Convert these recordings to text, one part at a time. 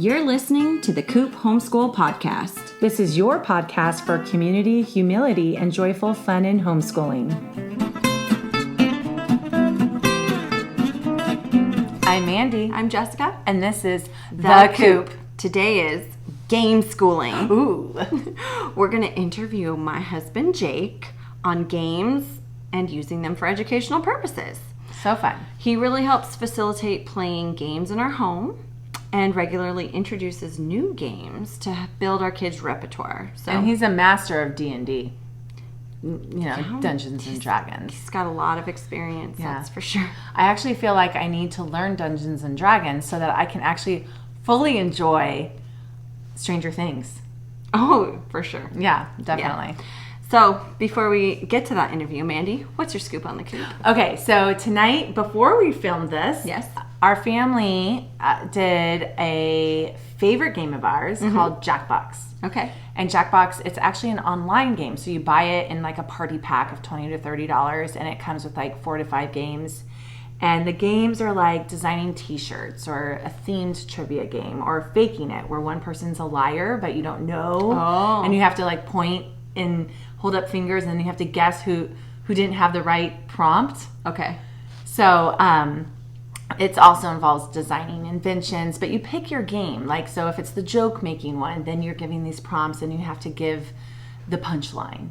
You're listening to the Coop Homeschool Podcast. This is your podcast for community, humility, and joyful fun in homeschooling. I'm Mandy. I'm Jessica. And this is The Coop. Today is Gameschooling. Ooh. We're going to interview my husband, Jake, on games and using them for educational purposes. So fun. He really helps facilitate playing games in our home and regularly introduces new games to build our kids' repertoire. So, and he's a master of D&D. Dungeons and Dragons. He's got a lot of experience, that's for sure. I actually feel like I need to learn Dungeons and Dragons so that I can actually fully enjoy Stranger Things. Oh, for sure. Yeah, definitely. Yeah. So, before we get to that interview, Mandy, what's your scoop on the Coop? Okay, so tonight, before we filmed this, yes, our family did a favorite game of ours called Jackbox. Okay. And Jackbox, it's actually an online game. So you buy it in like a party pack of $20 to $30, and it comes with like 4 to 5 games. And the games are like designing t-shirts or a themed trivia game or faking it, where one person's a liar, but you don't know. Oh. And you have to like point and hold up fingers, and then you have to guess who didn't have the right prompt. Okay. So it also involves designing inventions, but you pick your game. Like, so if it's the joke making one, then you're giving these prompts and you have to give the punchline.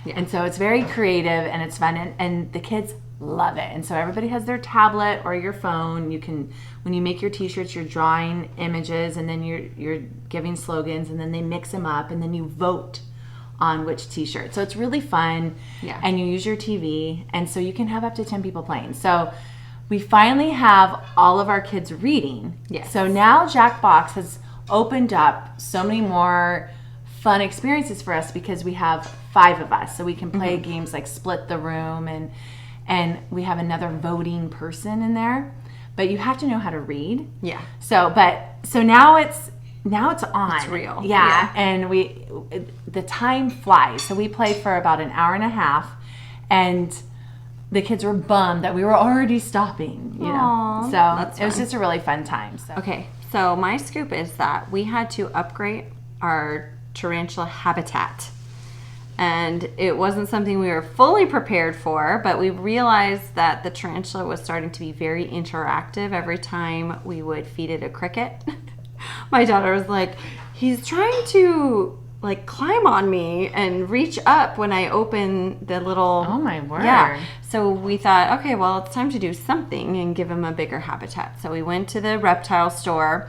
Yeah. And so it's very creative and it's fun, and the kids love it. And so everybody has their tablet or your phone. You can, when you make your t-shirts, you're drawing images, and then you're giving slogans, and then they mix them up, and then you vote on which t-shirt. So it's really fun. Yeah. And you use your TV, and so you can have up to 10 people playing. So we finally have all of our kids reading. Yes. So now Jackbox has opened up so many more fun experiences for us because we have 5 of us. So we can play games like Split the Room, and we have another voting person in there. But you have to know how to read. Yeah. So now it's on. It's real. Yeah. And the time flies. So we played for about an hour and a half, and the kids were bummed that we were already stopping, you know. So it was just a really fun time. So. Okay. So my scoop is that we had to upgrade our tarantula habitat. And it wasn't something we were fully prepared for, but we realized that the tarantula was starting to be very interactive every time we would feed it a cricket. My daughter was like, he's trying to like climb on me and reach up when I open the little... Oh my word. Yeah. So we thought, okay, well, it's time to do something and give him a bigger habitat. So we went to the reptile store,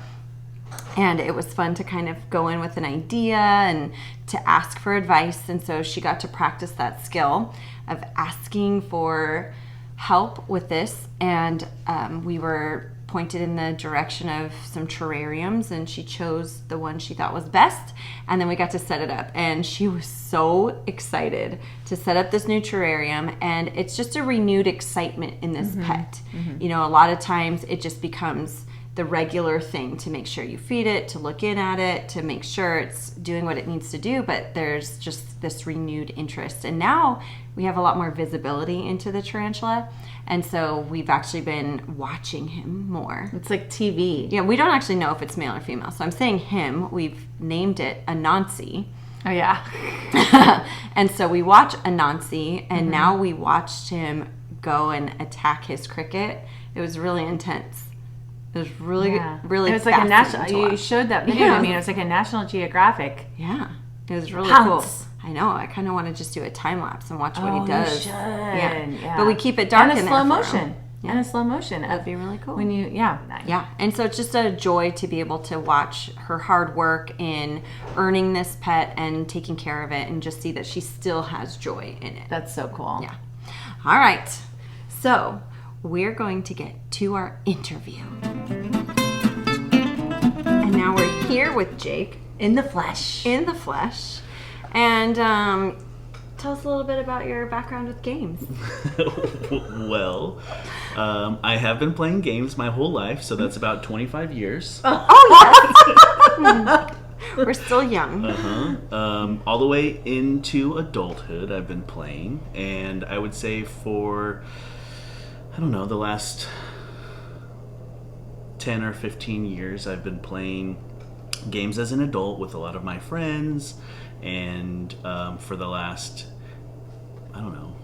and it was fun to kind of go in with an idea and to ask for advice. And so she got to practice that skill of asking for help with this. And we were pointed in the direction of some terrariums, and she chose the one she thought was best, and then we got to set it up, and she was so excited to set up this new terrarium. And it's just a renewed excitement in this pet. You know, a lot of times it just becomes the regular thing to make sure you feed it, to look in at it, to make sure it's doing what it needs to do, but there's just this renewed interest. And now we have a lot more visibility into the tarantula, and so we've actually been watching him more. It's like TV. Yeah, we don't actually know if it's male or female, so I'm saying him. We've named it Anansi. Oh, yeah. And so we watch Anansi, and now we watched him go and attack his cricket. It was really intense. It was really, really. It was like a national. You showed that video to me. It was like a National Geographic. Yeah, it was really cool. I know. I kind of want to just do a time lapse and watch what he does. You should. Yeah. But we keep it dark and in slow there motion. Yeah. And a slow motion. That'd be really cool. When you, yeah. And so it's just a joy to be able to watch her hard work in earning this pet and taking care of it, and just see that she still has joy in it. That's so cool. Yeah. All right. So we're going to get to our interview. And now we're here with Jake. In the flesh. And tell us a little bit about your background with games. Well, I have been playing games my whole life, so that's about 25 years. Oh, yes. We're still young. All the way into adulthood, I've been playing. And I would say for, I don't know, the last 10 or 15 years, I've been playing games as an adult with a lot of my friends, and for the last, I don't know,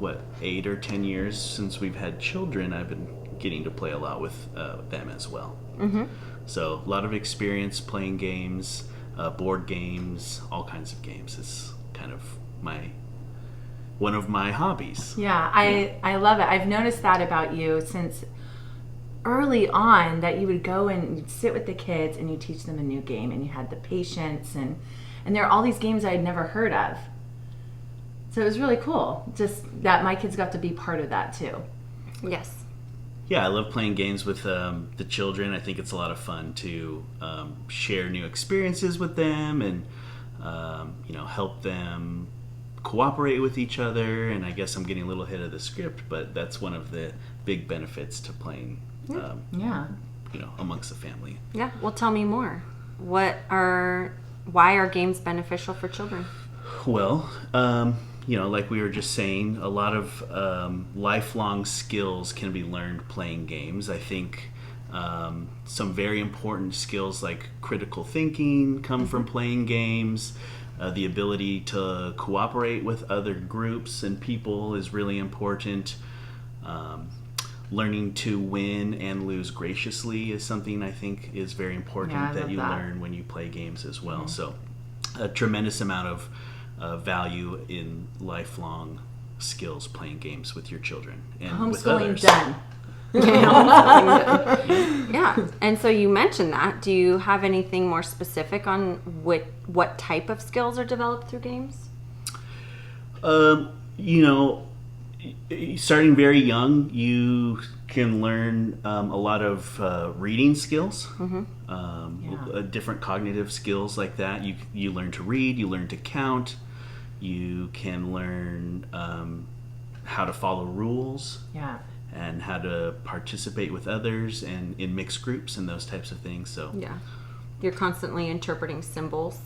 8 or 10 years since we've had children, I've been getting to play a lot with them as well. Mm-hmm. So a lot of experience playing games, board games, all kinds of games. It's kind of one of my hobbies. Yeah, I love it. I've noticed that about you since early on, that you would go and you'd sit with the kids and you teach them a new game, and you had the patience, and there are all these games I had never heard of. So it was really cool just that my kids got to be part of that too. Yes. Yeah, I love playing games with the children. I think it's a lot of fun to share new experiences with them, and help them cooperate with each other. And I guess I'm getting a little ahead of the script, but that's one of the big benefits to playing amongst the family. Yeah. Well, tell me more. Why are games beneficial for children? Well, like we were just saying, a lot of lifelong skills can be learned playing games. I think some very important skills like critical thinking come from playing games. The ability to cooperate with other groups and people is really important. Learning to win and lose graciously is something I think is very important that you learn when you play games as well. Mm-hmm. So a tremendous amount of value in lifelong skills playing games with your children and with others. Done. Yeah. And so you mentioned that. Do you have anything more specific on what type of skills are developed through games? Starting very young, you can learn a lot of reading skills, different cognitive skills like that. You learn to read, you learn to count, you can learn how to follow rules, and how to participate with others and in mixed groups and those types of things. So you're constantly interpreting symbols.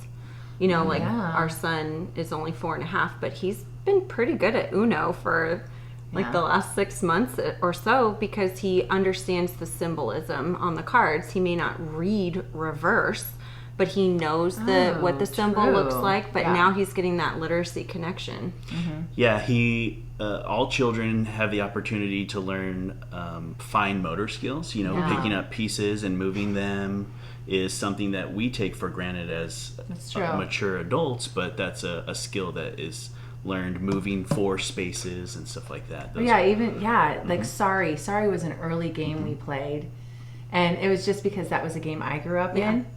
Our son is only 4.5, but he's been pretty good at Uno for the last 6 months or so, because he understands the symbolism on the cards. He may not read reverse, but he knows what the symbol looks like. But now he's getting that literacy connection. Mm-hmm. Yeah, all children have the opportunity to learn fine motor skills. Picking up pieces and moving them is something that we take for granted as mature adults, but that's a skill that is learned, moving 4 spaces and stuff like that. Like Sorry was an early game we played, and it was just because that was a game I grew up in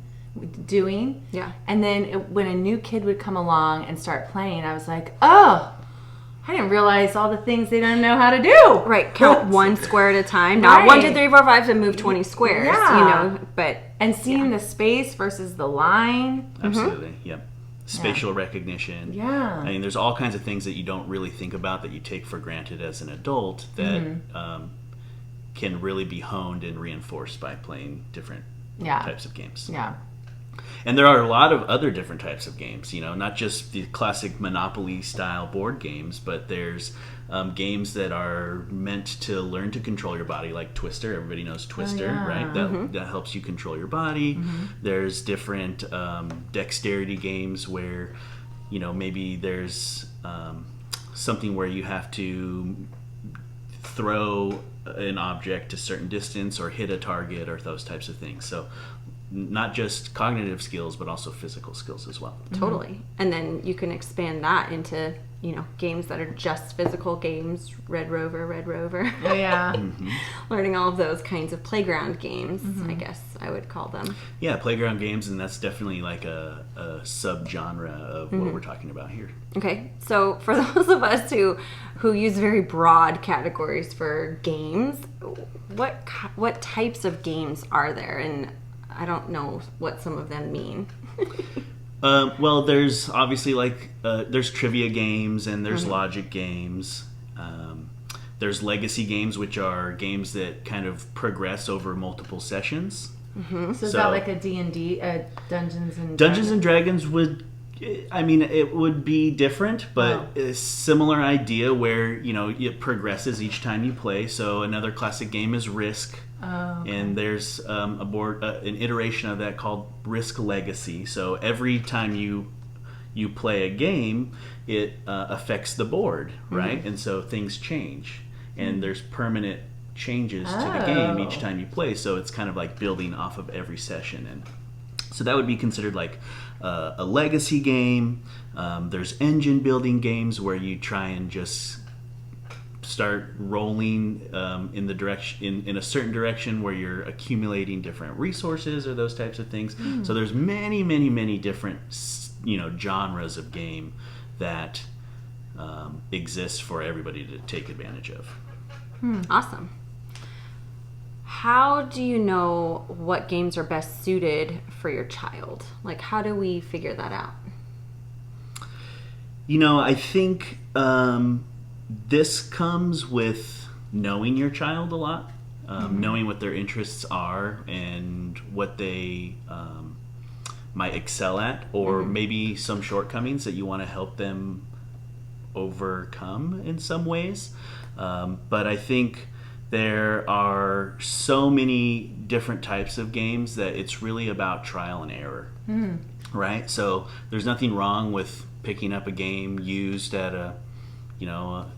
doing. And then when a new kid would come along and start playing, I was like, oh, I didn't realize all the things they don't know how to do. Right, count 1 square at a time, not 1, 2, 3, 4, 5, and move 20 squares. And seeing the space versus the line. Absolutely. Yep. Spatial recognition. I mean, there's all kinds of things that you don't really think about that you take for granted as an adult that can really be honed and reinforced by playing different types of games. And there are a lot of other different types of games, not just the classic Monopoly style board games, but there's games that are meant to learn to control your body, like Twister. Everybody knows Twister, right? That helps you control your body. There's different dexterity games where, maybe there's something where you have to throw an object a certain distance or hit a target or those types of things. So not just cognitive skills, but also physical skills as well. Totally. And then you can expand that into, games that are just physical games, Red Rover. Learning all of those kinds of playground games, I guess I would call them. Yeah, playground games, and that's definitely like a subgenre of what we're talking about here. Okay, so for those of us who use very broad categories for games, what types of games are there? And I don't know what some of them mean. Well, there's obviously there's trivia games and there's logic games. There's legacy games, which are games that kind of progress over multiple sessions. So is that like a D&D, Dungeons and Dragons would I mean, it would be different, but a similar idea where, it progresses each time you play. So another classic game is Risk. Oh, okay. And there's an iteration of that called Risk Legacy. So every time you play a game, it affects the board, right? Mm-hmm. And so things change. And there's permanent changes to the game each time you play. So it's kind of like building off of every session. And so that would be considered like a legacy game. There's engine building games where you try and just start rolling in the direction in a certain direction where you're accumulating different resources or those types of things. So there's many different genres of game that exist for everybody to take advantage of. Awesome. How do you know what games are best suited for your child? Like, how do we figure that out? I think this comes with knowing your child a lot, knowing what their interests are and what they might excel at, or maybe some shortcomings that you want to help them overcome in some ways. But I think there are so many different types of games that it's really about trial and error, right? So there's nothing wrong with picking up a game used at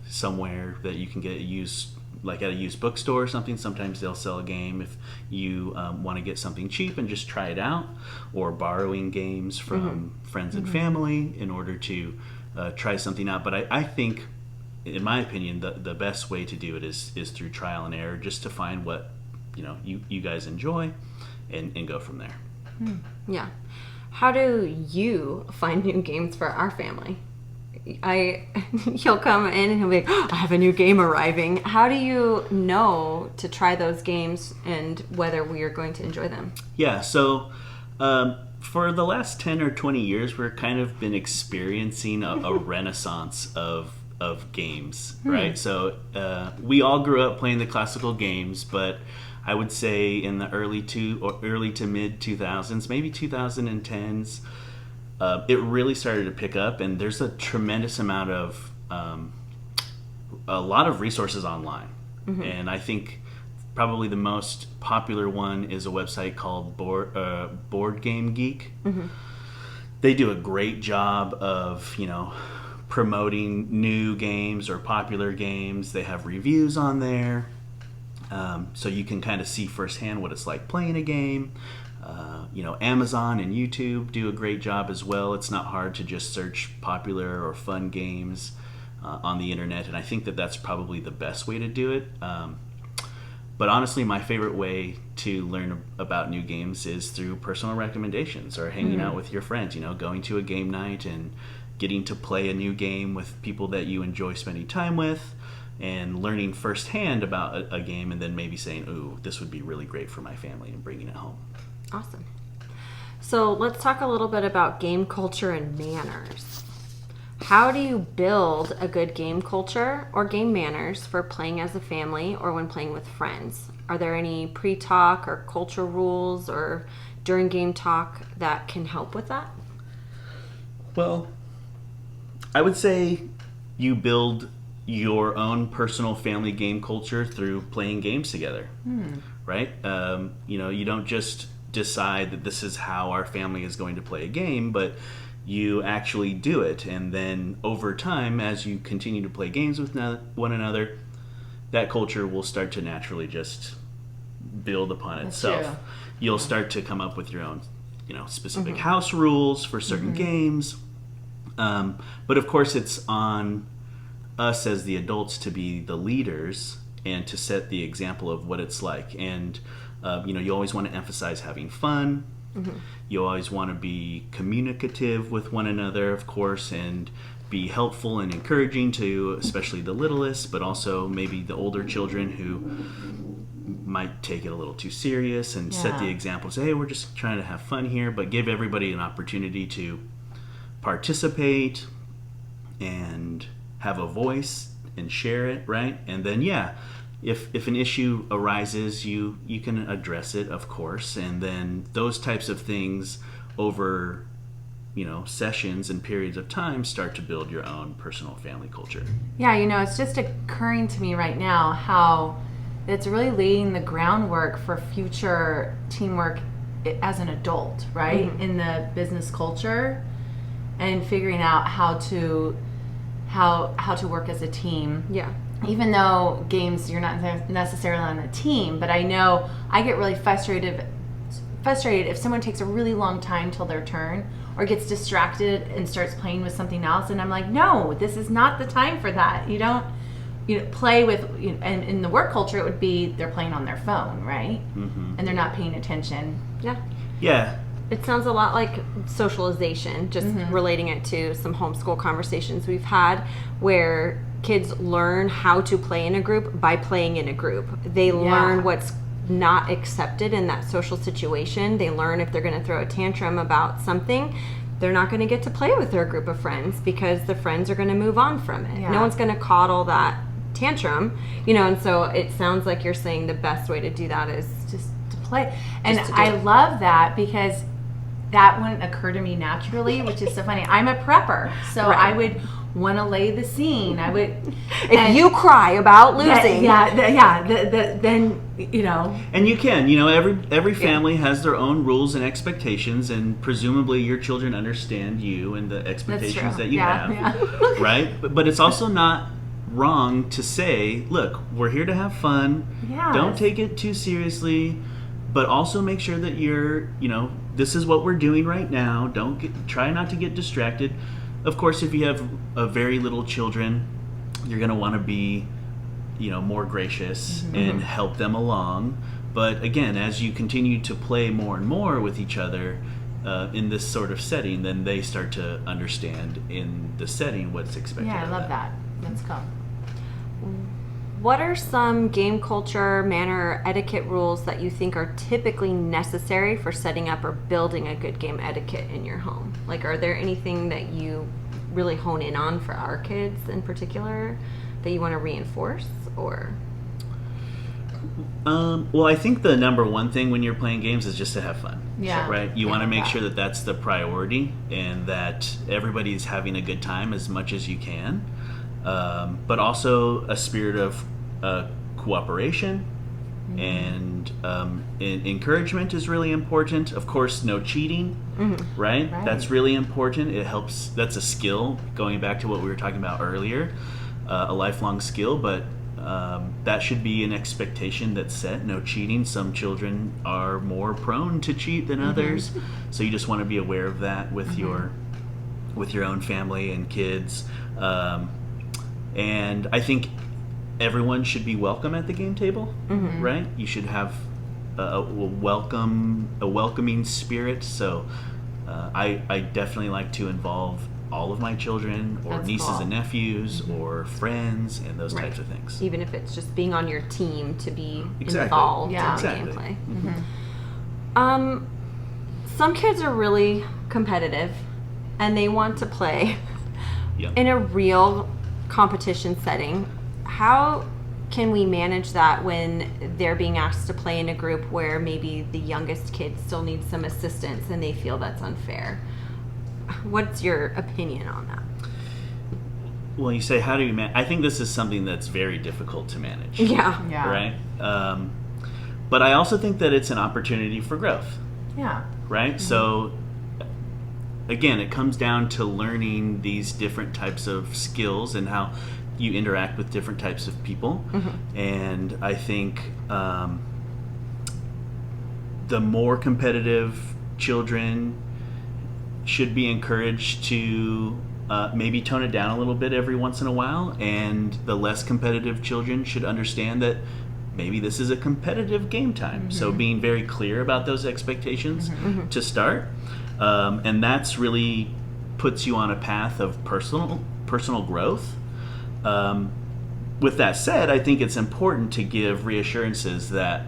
somewhere that you can get used, like at a used bookstore or something. Sometimes they'll sell a game if you want to get something cheap and just try it out, or borrowing games from friends and family in order to try something out. But I think, in my opinion, the best way to do it is through trial and error, just to find what you guys enjoy and go from there. Yeah. How do you find new games for our family? He'll come in and he'll be like, oh, I have a new game arriving. How do you know to try those games and whether we are going to enjoy them? Yeah, so for the last 10 or 20 years, we're kind of been experiencing a renaissance of games, right? So we all grew up playing the classical games, but I would say in the early to mid 2000s, maybe 2010s, it really started to pick up, and there's a tremendous amount of a lot of resources online. And I think probably the most popular one is a website called Board Game Geek. They do a great job of promoting new games or popular games. They have reviews on there, so you can kind of see firsthand what it's like playing a game. Amazon and YouTube do a great job as well. It's not hard to just search popular or fun games on the internet, and I think that that's probably the best way to do it. But honestly, my favorite way to learn about new games is through personal recommendations or hanging out with your friends, going to a game night and getting to play a new game with people that you enjoy spending time with, and learning firsthand about a game, and then maybe saying, ooh, this would be really great for my family, and bringing it home. Awesome. So let's talk a little bit about game culture and manners. How do you build a good game culture or game manners for playing as a family or when playing with friends? Are there any pre-talk or culture rules or during game talk that can help with that? Well, I would say you build your own personal family game culture through playing games together, right? You don't just decide that this is how our family is going to play a game, but you actually do it. And then over time, as you continue to play games with one another, that culture will start to naturally just build upon itself. True. You'll start to come up with your own, specific house rules for certain games. But of course, it's on us as the adults to be the leaders and to set the example of what it's like. And you always want to emphasize having fun. You always want to be communicative with one another, of course, and be helpful and encouraging to especially the littlest, but also maybe the older children who might take it a little too serious, and set the example. Say, hey, we're just trying to have fun here, but give everybody an opportunity to participate and have a voice and share it, right? And then if an issue arises, you can address it, of course, and then those types of things over sessions and periods of time, start to build your own personal family culture. Yeah, it's just occurring to me right now how it's really laying the groundwork for future teamwork as an adult, right? Mm-hmm. In the business culture, and figuring out how to work as a team. Yeah. Even though games, you're not necessarily on a team, but I know I get really frustrated if someone takes a really long time till their turn or gets distracted and starts playing with something else, and I'm like, no, this is not the time for that. You don't play with, and in the work culture it would be they're playing on their phone, right? Mm-hmm. And they're not paying attention. Yeah. It sounds a lot like socialization, just mm-hmm. relating it to some homeschool conversations we've had where kids learn how to play in a group by playing in a group. They learn what's not accepted in that social situation. They learn if they're going to throw a tantrum about something, they're not going to get to play with their group of friends because the friends are going to move on from it. No one's going to coddle that tantrum, and so it sounds like you're saying the best way to do that is just to play. And I love that because that wouldn't occur to me naturally, which is so funny. I'm a prepper, so I would want to lay the scene. I would. If you cry about losing, then And you can, every family has their own rules and expectations, and presumably your children understand you and the expectations that you have, right? But it's also not wrong to say, look, we're here to have fun. Yes. Don't take it too seriously, but also make sure that you're, this is what we're doing right now. Try not to get distracted. Of course, if you have very little children, you're going to want to be, more gracious mm-hmm. and help them along. But again, as you continue to play more and more with each other in this sort of setting, then they start to understand in the setting what's expected. Yeah, I love that. Let's go. What are some game culture, manner, etiquette rules that you think are typically necessary for setting up or building a good game etiquette in your home? Like, are there anything that you really hone in on for our kids in particular that you want to reinforce, or? Well, I think the number one thing when you're playing games is just to have fun. Yeah. Right? You want to make sure that that's the priority and that everybody's having a good time as much as you can. But also a spirit of cooperation mm-hmm. and encouragement is really important. Of course, no cheating, mm-hmm. right? That's really important. It helps. That's a skill, going back to what we were talking about earlier, a lifelong skill, but that should be an expectation that's set. No cheating. Some children are more prone to cheat than others, mm-hmm. so you just want to be aware of that with mm-hmm. your own family and kids. And I think everyone should be welcome at the game table, mm-hmm. right? You should have a welcoming spirit. So I definitely like to involve all of my children, or That's nieces cool. and nephews, mm-hmm. or friends, and those types of things. Even if it's just being on your team to be exactly. involved yeah. in exactly. the gameplay. Mm-hmm. Some kids are really competitive, and they want to play yep. in a real competition setting. How can we manage that when they're being asked to play in a group where maybe the youngest kid still needs some assistance and they feel that's unfair? What's your opinion on that? Well, you say, how do you manage? I think this is something that's very difficult to manage. Yeah. Right? But I also think that it's an opportunity for growth. Yeah. Right? Mm-hmm. So, again, it comes down to learning these different types of skills and how you interact with different types of people. Mm-hmm. And I think the more competitive children should be encouraged to maybe tone it down a little bit every once in a while, and the less competitive children should understand that maybe this is a competitive game time. Mm-hmm. So being very clear about those expectations mm-hmm. to start. And that's really puts you on a path of personal growth. With that said, I think it's important to give reassurances that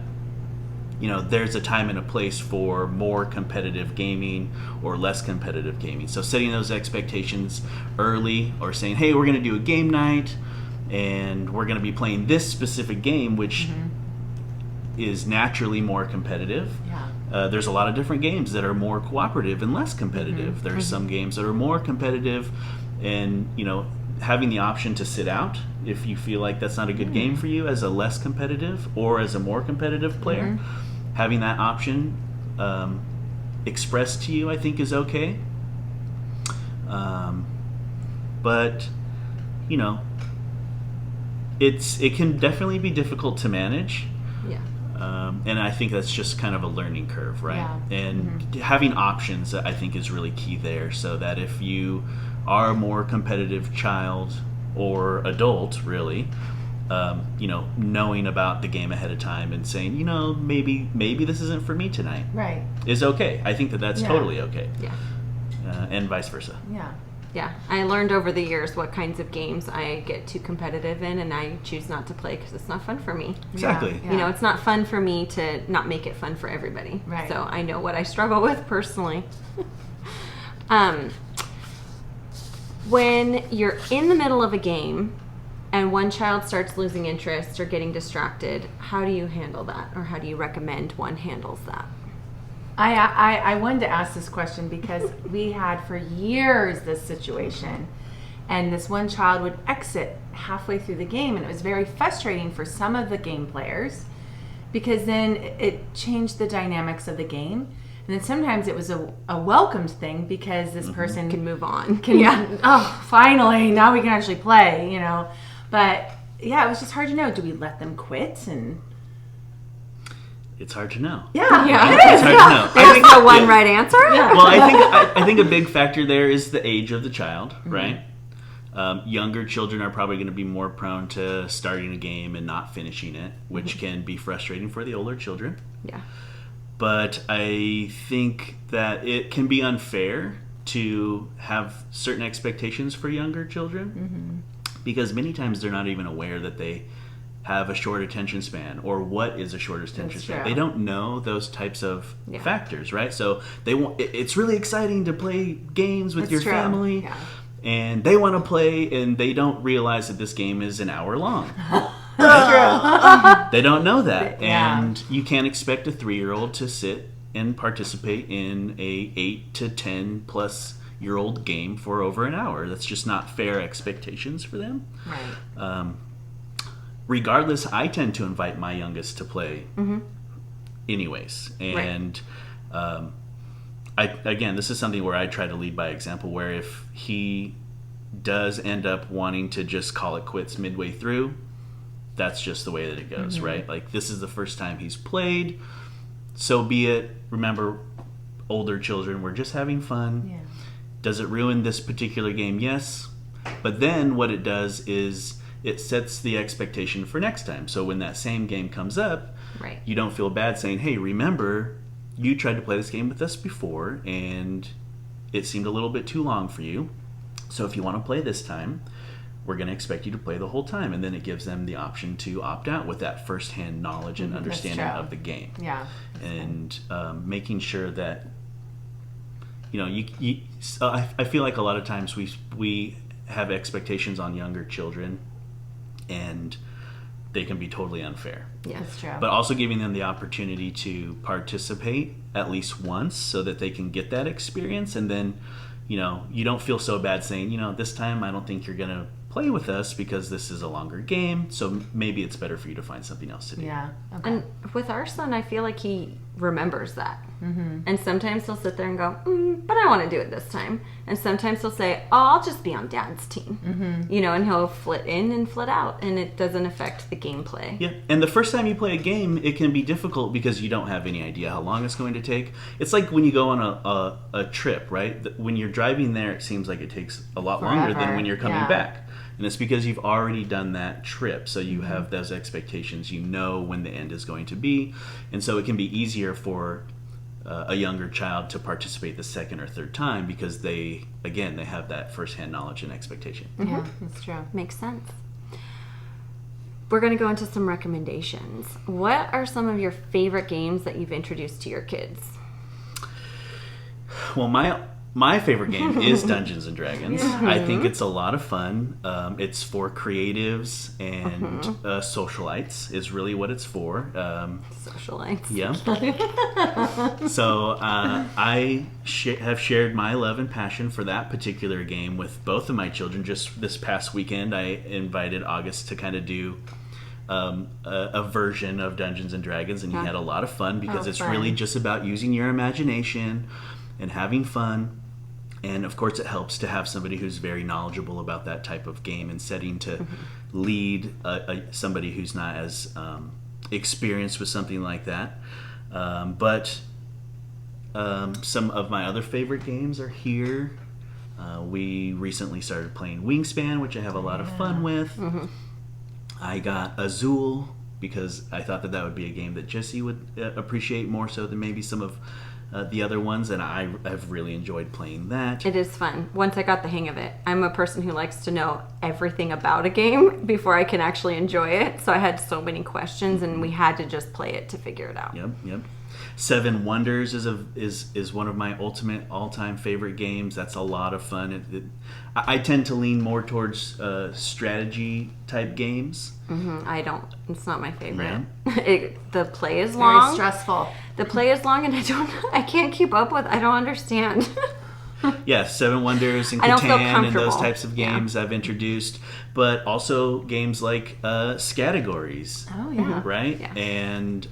there's a time and a place for more competitive gaming or less competitive gaming. So setting those expectations early, or saying, hey, we're going to do a game night and we're going to be playing this specific game, which mm-hmm. is naturally more competitive. Yeah. there's a lot of different games that are more cooperative and less competitive. There's some games that are more competitive, and having the option to sit out if you feel like that's not a good game for you as a less competitive or as a more competitive player. Having that option expressed to you, I think, is okay. But it can definitely be difficult to manage. Yeah. And I think that's just kind of a learning curve, right? Yeah. And having options, I think, is really key there, so that if you are a more competitive child or adult, really, knowing about the game ahead of time and saying, maybe this isn't for me tonight, Right. is okay. I think that's totally okay. Yeah. And vice versa. Yeah. Yeah, I learned over the years what kinds of games I get too competitive in, and I choose not to play because it's not fun for me. Exactly. Yeah. It's not fun for me to not make it fun for everybody. Right. So I know what I struggle with personally. When you're in the middle of a game and one child starts losing interest or getting distracted, how do you handle that, or how do you recommend one handles that? I wanted to ask this question because we had for years this situation, and this one child would exit halfway through the game, and it was very frustrating for some of the game players because then it changed the dynamics of the game. And then sometimes it was a welcomed thing because this person Can move on. Finally, now we can actually play, But yeah, it was just hard to know. Do we let them quit? And It's hard to know. yeah. It's hard to know. There's no one right answer. Yeah. Well, I think a big factor there is the age of the child, right? Younger children are probably going to be more prone to starting a game and not finishing it, which can be frustrating for the older children. Yeah. But I think that it can be unfair to have certain expectations for younger children because many times they're not even aware that they have a short attention span, or what is a short attention span. True. They don't know those types of factors, right? So they want. It's really exciting to play games with your family, Yeah. and they want to play, and they don't realize that this game is an hour long. They don't know that, Yeah. and you can't expect a 3-year-old to sit and participate in a 8 to 10 plus year old game for over an hour. That's just not fair expectations for them. Right. Regardless, I tend to invite my youngest to play anyways. And again, this is something where I try to lead by example, where if he does end up wanting to just call it quits midway through, that's just the way that it goes, right? Like, this is the first time he's played, so be it. Remember, older children, we're just having fun. Yeah. Does it ruin this particular game? Yes. But then what it does is it sets the expectation for next time. So when that same game comes up, you don't feel bad saying, hey, remember, you tried to play this game with us before and it seemed a little bit too long for you. So if you want to play this time, we're going to expect you to play the whole time. And then it gives them the option to opt out with that firsthand knowledge and understanding of the game. Yeah. And making sure that, I feel like a lot of times we have expectations on younger children, and they can be totally unfair. Yeah, That's true. But also giving them the opportunity to participate at least once so that they can get that experience, and then, you don't feel so bad saying, this time I don't think you're going to play with us because this is a longer game, so maybe it's better for you to find something else to do. Yeah. Okay. And with our son, I feel like he remembers that. And sometimes he'll sit there and go, but I want to do it this time. And sometimes he'll say, I'll just be on Dad's team. And he'll flit in and flit out, and it doesn't affect the gameplay. Yeah, and the first time you play a game, it can be difficult because you don't have any idea how long it's going to take. It's like when you go on a trip, right? When you're driving there, it seems like it takes a lot longer than when you're coming back. And it's because you've already done that trip, so you have those expectations. You know when the end is going to be, and so it can be easier for a younger child to participate the second or third time because they have that firsthand knowledge and expectation. Yeah, that's true. Makes sense. We're going to go into some recommendations. What are some of your favorite games that you've introduced to your kids? Well, my my favorite game is Dungeons and Dragons. I think it's a lot of fun. It's for creatives and socialites is really what it's for. Socialites. Yeah. So I have shared my love and passion for that particular game with both of my children. Just this past weekend, I invited August to kind of do a version of Dungeons and Dragons, and he had a lot of fun because it's really just about using your imagination and having fun. And of course, it helps to have somebody who's very knowledgeable about that type of game and setting to lead somebody who's not as experienced with something like that. But some of my other favorite games are here. We recently started playing Wingspan, which I have a lot of fun with. I got Azul because I thought that would be a game that Jesse would appreciate more so than maybe some of the other ones, and I've really enjoyed playing that. It is fun. Once I got the hang of it. I'm a person who likes to know everything about a game before I can actually enjoy it, so I had so many questions, and we had to just play it to figure it out. Yep. Seven Wonders is one of my ultimate all-time favorite games. That's a lot of fun. I tend to lean more towards strategy type games. I don't. It's not my favorite. Yeah. The play is long. Very stressful. The play is long, and I can't keep up with. I don't understand. Yeah, Seven Wonders and I don't feel Catan and those comfortable. types of games I've introduced, but also games like Scattergories. Oh, yeah. Right? Yeah. And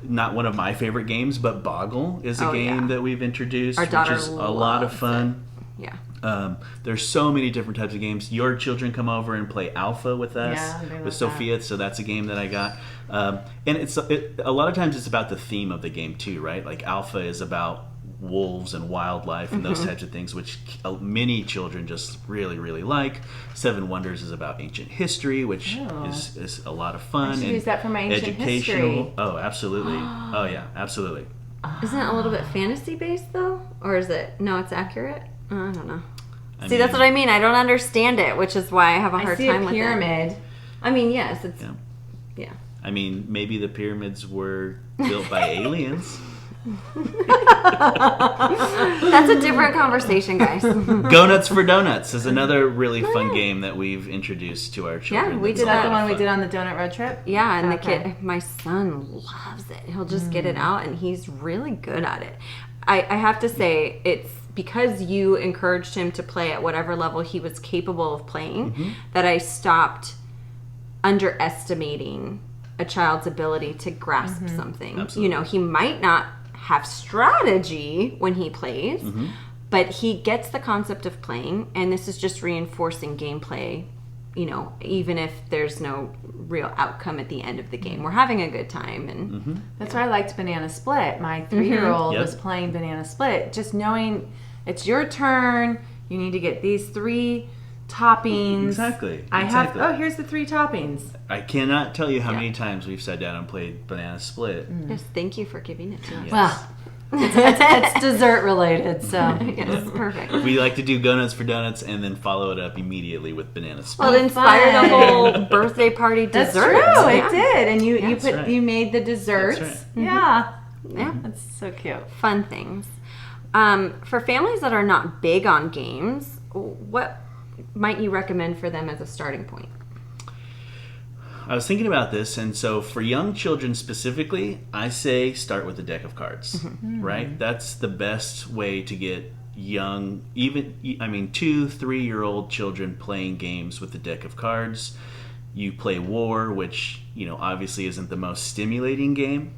not one of my favorite games, but Boggle is a game that we've introduced, Our daughter which is a lot of loves fun. Yeah. There's so many different types of games. Your children come over and play Alpha with us, they love with Sophia, so that's a game that I got. And a lot of times it's about the theme of the game too, right? Like Alpha is about wolves and wildlife and those types of things, which many children just really, really like. Seven Wonders is about ancient history, which is a lot of fun. I should and use that for my ancient educational. history. Oh, absolutely. Oh, yeah, absolutely. Isn't it a little bit fantasy based though, or is it? No, it's accurate. I don't know. I See, that's mean, what I mean. I don't understand it, which is why I have a hard see time a with it. pyramid. I mean, yes, it's yeah. I mean, maybe the pyramids were built by aliens. That's a different conversation, guys. Go Nuts for Donuts is another really fun game that we've introduced to our children. we That's did a lot Is that the of one we fun. did on the donut road trip? Yeah, and the Okay. kid, my son loves it. He'll just get it out, and he's really good at it. I have to say, it's because you encouraged him to play at whatever level he was capable of playing that I stopped underestimating a child's ability to grasp something. Absolutely. You know, he might not have strategy when he plays, but he gets the concept of playing, and this is just reinforcing gameplay, you know, even if there's no real outcome at the end of the game. We're having a good time. And That's why I liked Banana Split. My 3-year-old Yep. was playing Banana Split. Just knowing it's your turn, you need to get these 3 toppings. Exactly. Here's the 3 toppings. I cannot tell you how many times we've sat down and played Banana Split. yes, thank you for giving it to us. Well, it's dessert related, so. Yes, perfect. We like to do Go Nuts for Donuts and then follow it up immediately with Banana Split. Well, it inspired fun. a whole birthday party That's dessert. true. Yeah. It did, and you right. you made the desserts. That's Yeah, Yeah. that's so cute. Fun things. For families that are not big on games, what might you recommend for them as a starting point? I was thinking about this, and so for young children specifically, I say start with a deck of cards, right? That's the best way to get young, 2-3-year-old children playing games with a deck of cards. You play War, which, obviously isn't the most stimulating game,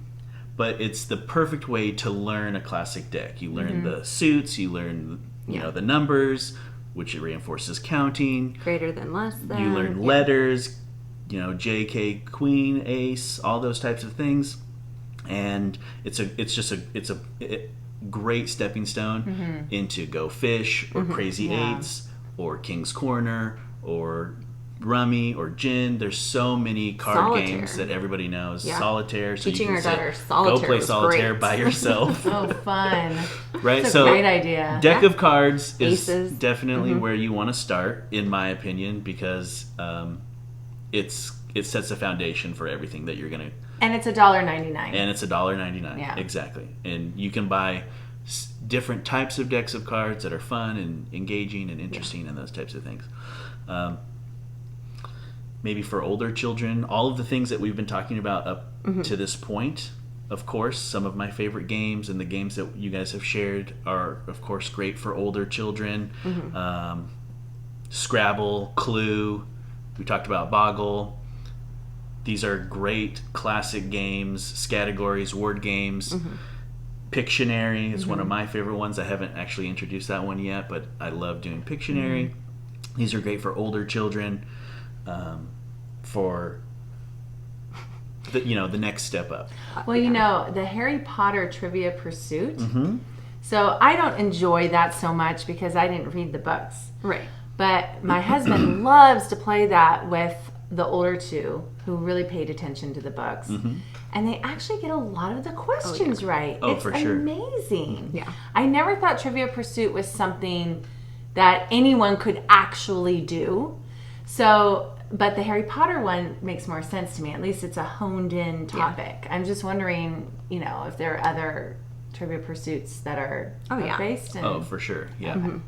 but it's the perfect way to learn a classic deck. You learn the suits, you learn, the numbers, which it reinforces counting. Greater than, less than. You learn letters, JK, Queen, Ace, all those types of things, and it's a great stepping stone into Go Fish or Crazy Eights or King's Corner or Rummy or Gin. There's so many card Solitaire. games that everybody knows. Yeah. Solitaire. So Teaching you our can daughter say, solitaire Go play was solitaire great. by yourself. Oh, fun. Right? That's a great idea. Deck of cards is Aces. definitely where you want to start, in my opinion, because it sets a foundation for everything that you're gonna. And it's $1.99. And it's $1.99. Yeah. Exactly. And you can buy different types of decks of cards that are fun and engaging and interesting and those types of things. Maybe for older children, all of the things that we've been talking about up to this point. Of course, some of my favorite games and the games that you guys have shared are, of course, great for older children. Scrabble, Clue, we talked about Boggle. These are great classic games, categories, word games. Pictionary is one of my favorite ones. I haven't actually introduced that one yet, but I love doing Pictionary. These are great for older children, for the next step up. Well, the Harry Potter Trivia Pursuit. So I don't enjoy that so much because I didn't read the books. Right. But my husband loves to play that with the older two who really paid attention to the books. And they actually get a lot of the questions right. Oh, it's for sure. amazing. Yeah. I never thought Trivia Pursuit was something that anyone could actually do. So, but the Harry Potter one makes more sense to me. At least it's a honed in topic. Yeah. I'm just wondering, if there are other Trivia Pursuits that are book-based. Oh, for sure. Yeah.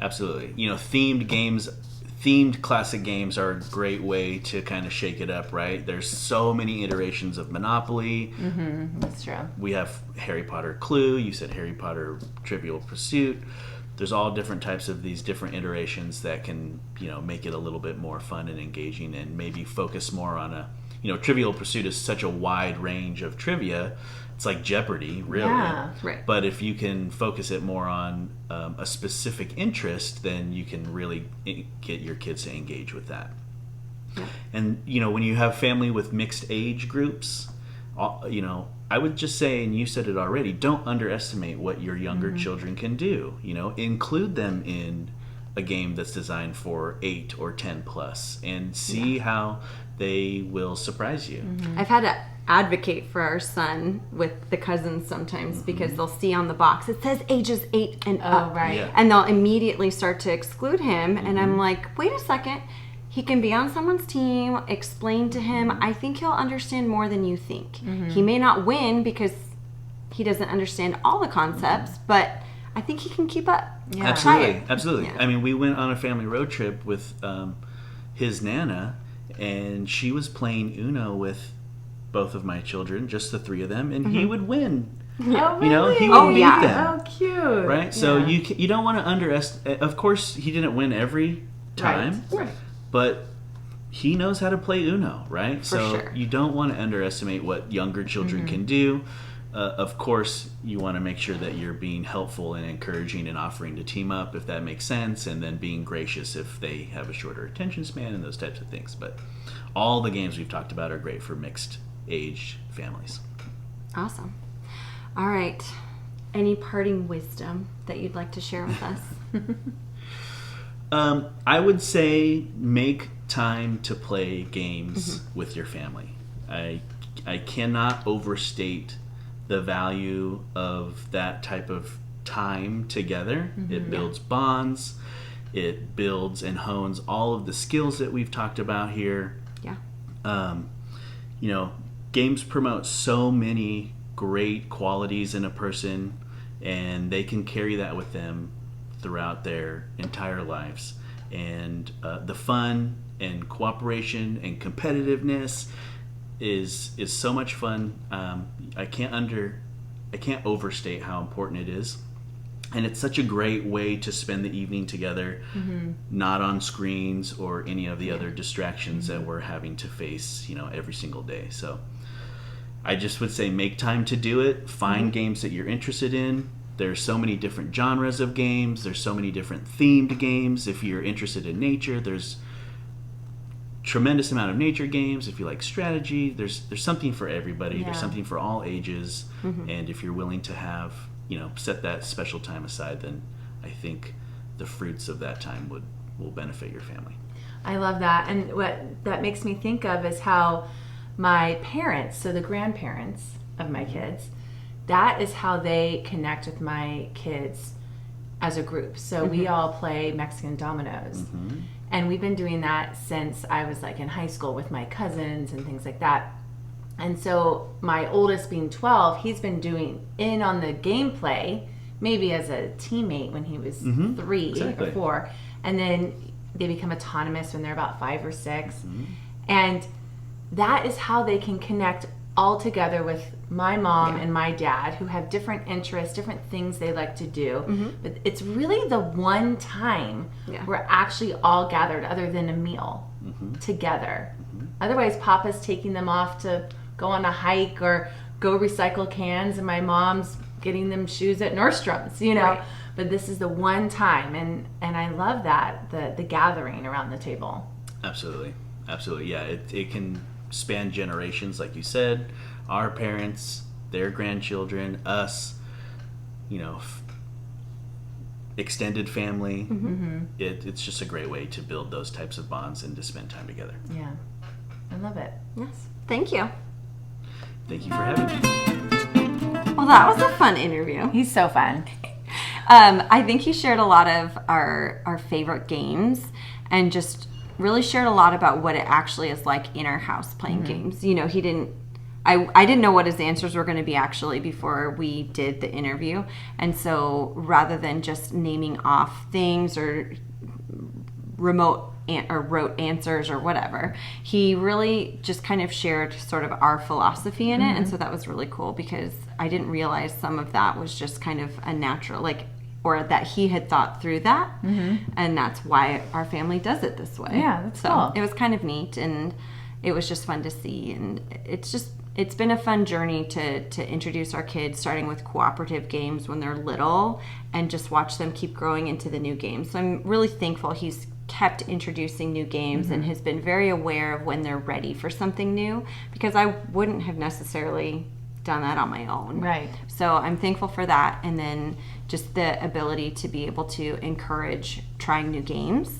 Absolutely. Themed classic games are a great way to kind of shake it up, right? There's so many iterations of Monopoly. That's true. We have Harry Potter Clue. You said Harry Potter Trivial Pursuit. There's all different types of these different iterations that can, make it a little bit more fun and engaging, and maybe focus more on Trivial Pursuit is such a wide range of trivia. It's like Jeopardy, really. Yeah, right. But if you can focus it more on a specific interest, then you can really get your kids to engage with that. Yeah. And, when you have family with mixed age groups, I would just say, and you said it already, don't underestimate what your younger children can do. Include them in a game that's designed for 8 or 10 plus and see how they will surprise you. I've had to advocate for our son with the cousins sometimes because they'll see on the box it says ages 8 and up. Oh, right. Yeah. And they'll immediately start to exclude him. And I'm like, wait a second. He can be on someone's team. Explain to him. I think he'll understand more than you think. He may not win because he doesn't understand all the concepts, but I think he can keep up. Yeah. Absolutely. Yeah. I mean, we went on a family road trip with his Nana, and she was playing Uno with both of my children, just the 3 of them, and he would win. Oh, really? He would beat them. Oh, cute. Right? So you don't want to underestimate. Of course, he didn't win every time. Right. But he knows how to play Uno, right? For so sure. you don't want to underestimate what younger children can do. Of course, you want to make sure that you're being helpful and encouraging and offering to team up if that makes sense, and then being gracious if they have a shorter attention span and those types of things. But all the games we've talked about are great for mixed age families. Awesome. All right. Any parting wisdom that you'd like to share with us? I would say make time to play games with your family. I cannot overstate the value of that type of time together. It builds bonds. It builds and hones all of the skills that we've talked about here. Yeah. Games promote so many great qualities in a person, and they can carry that with them throughout their entire lives. And the fun and cooperation and competitiveness is so much fun. I can't overstate how important it is. And it's such a great way to spend the evening together, not on screens or any of the other distractions that we're having to face, every single day. So I just would say make time to do it. Find games that you're interested in. There's so many different genres of games. There's so many different themed games. If you're interested in nature, there's tremendous amount of nature games. If you like strategy, there's something for everybody. Yeah. There's something for all ages. And if you're willing to have, set that special time aside, then I think the fruits of that time will benefit your family. I love that. And what that makes me think of is how my parents, so the grandparents of my kids, that is how they connect with my kids as a group. So we all play Mexican dominoes. And we've been doing that since I was in high school with my cousins and things like that. And so my oldest being 12, he's been doing in on the gameplay maybe as a teammate when he was 3 exactly. or 4, and then they become autonomous when they're about 5 or 6. And that is how they can connect all together with my mom and my dad, who have different interests, different things they like to do. But it's really the one time we're actually all gathered other than a meal together. Otherwise, Papa's taking them off to go on a hike or go recycle cans, and my mom's getting them shoes at Nordstrom's, you know. Right. But this is the one time, and I love that, the gathering around the table. Absolutely. Yeah, it can span generations, like you said. Our parents, their grandchildren, us, you know, extended family. It's just a great way to build those types of bonds and to spend time together. Yeah, I love it. Yes, thank you. Thank you for having me. Well, that was a fun interview. He's so fun. I think he shared a lot of our favorite games, and just really shared a lot about what it actually is like in our house playing games. You know, I didn't know what his answers were going to be actually before we did the interview. And so rather than just naming off things or wrote answers or whatever, he really just kind of shared sort of our philosophy in it. And so that was really cool, because I didn't realize some of that was just kind of a natural, or that he had thought through that, and that's why our family does it this way. Yeah, that's cool. It was kind of neat, and it was just fun to see, and it's been a fun journey to introduce our kids, starting with cooperative games when they're little, and just watch them keep growing into the new games. So I'm really thankful he's kept introducing new games and has been very aware of when they're ready for something new, because I wouldn't have necessarily done that on my own. Right. So I'm thankful for that, and then just the ability to be able to encourage trying new games,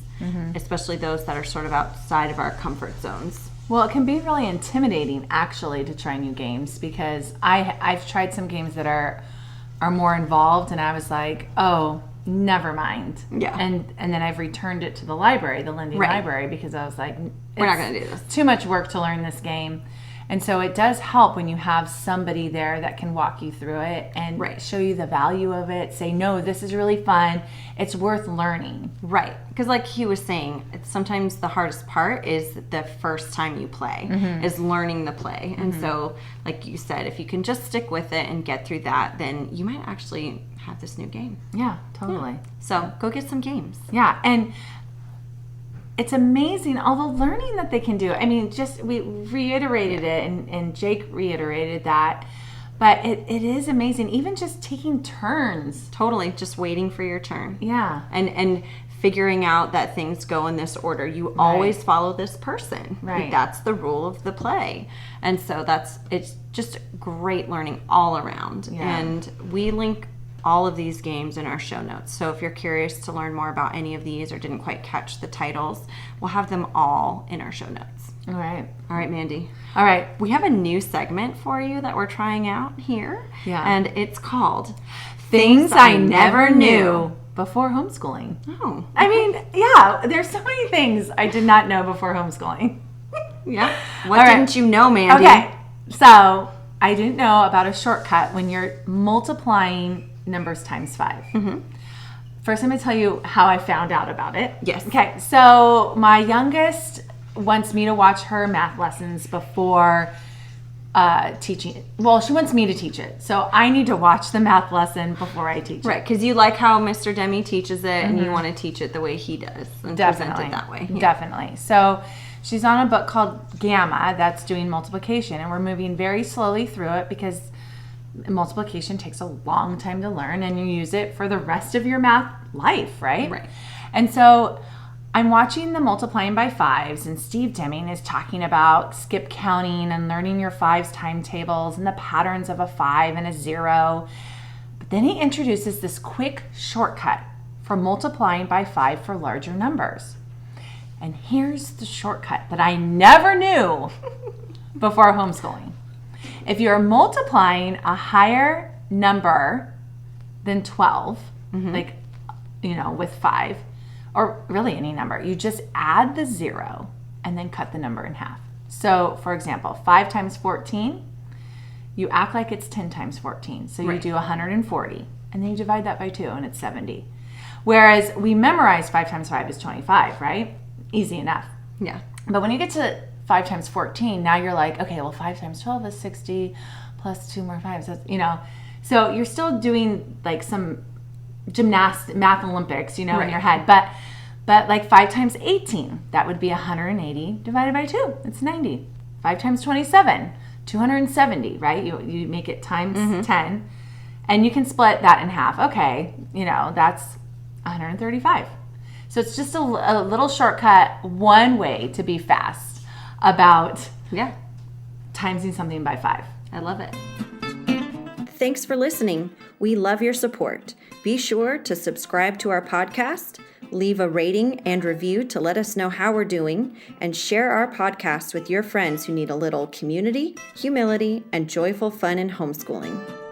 especially those that are sort of outside of our comfort zones. Well, it can be really intimidating, actually, to try new games, because I've tried some games that are more involved, and I was like, oh, never mind. Yeah. And then I've returned it to the library, the Lindy Library, because I was like, we're not going to do this. Too much work to learn this game. And so it does help when you have somebody there that can walk you through it and show you the value of it. Say, no, this is really fun. It's worth learning. Right. Because like he was saying, it's sometimes the hardest part is the first time you play, is learning the play. And so, like you said, if you can just stick with it and get through that, then you might actually have this new game. Yeah, totally. Yeah. So go get some games. Yeah. And it's amazing all the learning that they can do. I mean, just we reiterated it, and Jake reiterated that. But it is amazing, even just taking turns. Totally, just waiting for your turn. Yeah. And figuring out that things go in this order. You always follow this person. Right. Like, that's the rule of the play. And so it's just great learning all around. Yeah. And we link all of these games in our show notes. So if you're curious to learn more about any of these or didn't quite catch the titles, we'll have them all in our show notes. All right. All right, Mandy. All right. We have a new segment for you that we're trying out here. Yeah. And it's called Things I Never Knew Before Homeschooling. Oh. I mean, yeah, there's so many things I did not know before homeschooling. Yeah. What didn't you know, Mandy? Okay. So I didn't know about a shortcut when you're multiplying numbers times 5. First, I'm going to tell you how I found out about it. Yes. Okay. So my youngest wants me to watch her math lessons before teaching it. Well, she wants me to teach it. So I need to watch the math lesson before I teach it. Right, because you like how Mr. Demi teaches it, and you want to teach it the way he does and present it that way. Yeah. Definitely. So she's on a book called Gamma that's doing multiplication, and we're moving very slowly through it because multiplication takes a long time to learn, and you use it for the rest of your math life, right? Right. And so I'm watching the multiplying by 5s, and Steve Deming is talking about skip counting and learning your 5s timetables and the patterns of a 5 and a 0. But then he introduces this quick shortcut for multiplying by 5 for larger numbers. And here's the shortcut that I never knew before homeschooling. If you're multiplying a higher number than 12, like, with 5, or really any number, you just add the 0 and then cut the number in half. So, for example, 5 times 14, you act like it's 10 times 14. So you do 140, and then you divide that by 2 and it's 70. Whereas we memorize 5 times 5 is 25, right? Easy enough. Yeah. But when you get to 5 times 14, now you're like, okay, well, 5 times 12 is 60 plus 2 more 5s. That's, you know, so you're still doing like some math Olympics, you know, in your head. But like 5 times 18, that would be 180 divided by 2. It's 90. 5 times 27, 270, right? You make it times 10. And you can split that in half. Okay, you know, that's 135. So it's just a little shortcut, one way to be fast about timesing something by 5. I love it. Thanks for listening. We love your support. Be sure to subscribe to our podcast, leave a rating and review to let us know how we're doing, and share our podcast with your friends who need a little community, humility, and joyful fun in homeschooling.